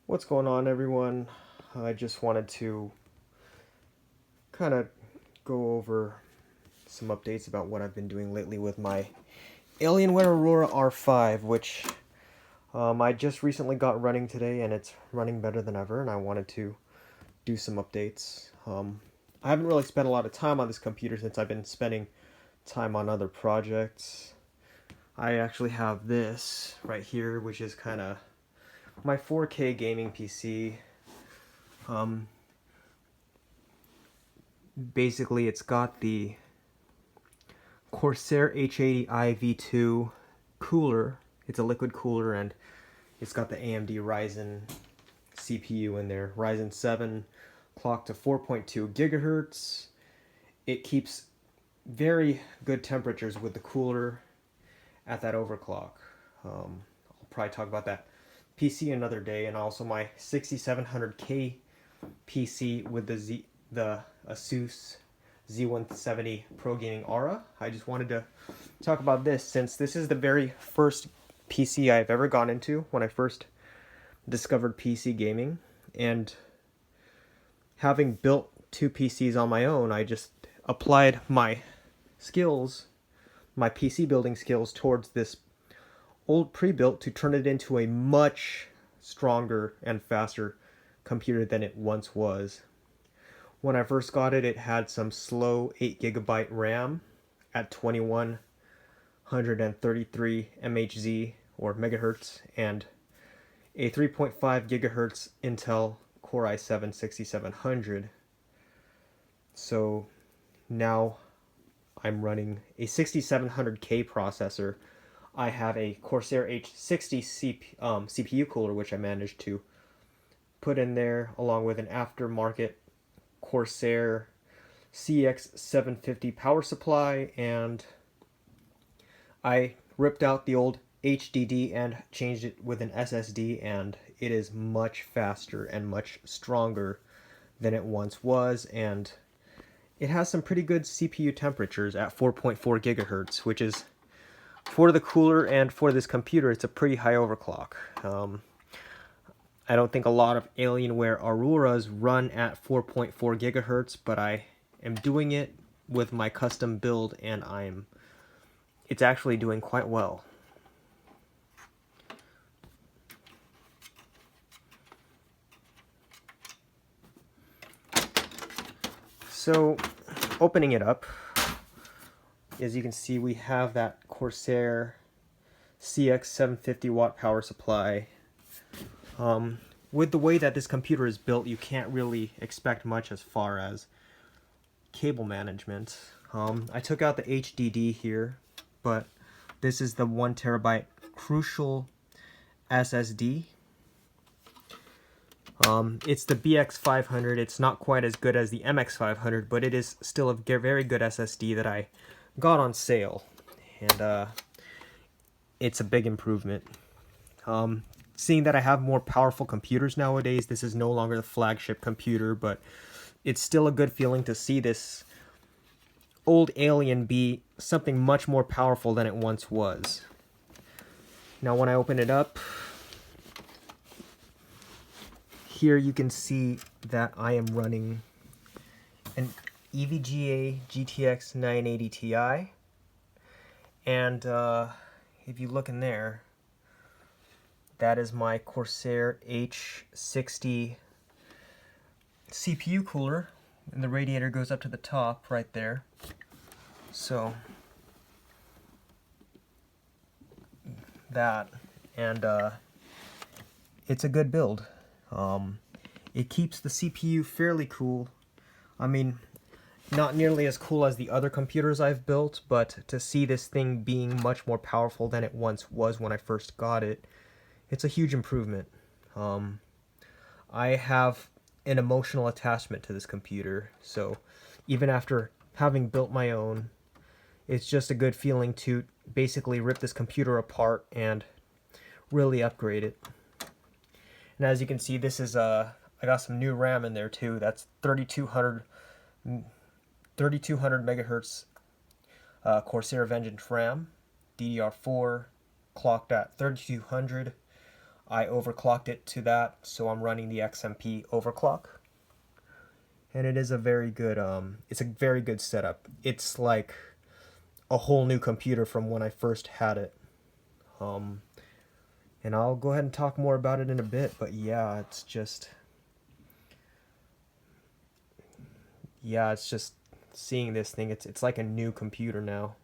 What's going on, everyone? I just wanted to kind of go over some updates about what I've been doing lately with my Alienware Aurora R5, which I just recently got running today, and it's running better than ever, and I wanted to do some updates. I haven't really spent a lot of time on this computer since I've been spending time on other projects. I actually have this right here, which is kind of my 4K gaming PC. Basically, it's got the Corsair H80i V2 cooler. It's a liquid cooler, and it's got the AMD Ryzen CPU in there. Ryzen 7 clocked to 4.2 gigahertz. It keeps very good temperatures with the cooler at that overclock. I'll probably talk about that PC another day, and also my 6700K PC with the Asus Z170 Pro Gaming Aura. I just wanted to talk about this since this is the very first PC I've ever gone into when I first discovered PC gaming, and having built two PCs on my own, I just applied my skills, my PC building skills, towards this old pre-built to turn it into a much stronger and faster computer than it once was. When I first got it, it had some slow 8GB RAM at 2133 MHz or megahertz, and a 3.5 gigahertz Intel Core i7 6700. So now I'm running a 6700K processor. I have a Corsair H60 CPU cooler, which I managed to put in there, along with an aftermarket Corsair CX750 power supply, and I ripped out the old HDD and changed it with an SSD, and it is much faster and much stronger than it once was, and it has some pretty good CPU temperatures at 4.4 gigahertz, which is, for the cooler and for this computer, it's a pretty high overclock. I don't think a lot of Alienware Auroras run at 4.4 gigahertz, but I am doing it with my custom build, and it's actually doing quite well. So, opening it up, as you can see, we have that Corsair CX 750 watt power supply. With the way that this computer is built, you can't really expect much as far as cable management. I took out the HDD here, but this is the 1 terabyte Crucial SSD. It's the BX500. It's not quite as good as the MX500, but it is still a very good SSD that I got on sale, and it's a big improvement. Seeing that I have more powerful computers nowadays, this is no longer the flagship computer, but it's still a good feeling to see this old Alien be something much more powerful than it once was. Now when I open it up, here you can see that I am running an EVGA GTX 980 Ti, and if you look in there, that is my Corsair H60 CPU cooler, and the radiator goes up to the top right there. So that, and it's a good build. It keeps the CPU fairly cool. I mean, not nearly as cool as the other computers I've built, but to see this thing being much more powerful than it once was when I first got it, it's a huge improvement. I have an emotional attachment to this computer, so even after having built my own, it's just a good feeling to basically rip this computer apart and really upgrade it. And as you can see, this is I got some new RAM in there too. That's 3200 megahertz Corsair Vengeance RAM, DDR4, clocked at 3200. I overclocked it to that, so I'm running the XMP overclock. And it is a very good it's a very good setup. It's like a whole new computer from when I first had it. And I'll go ahead and talk more about it in a bit, but yeah, it's just seeing this thing, it's like a new computer now.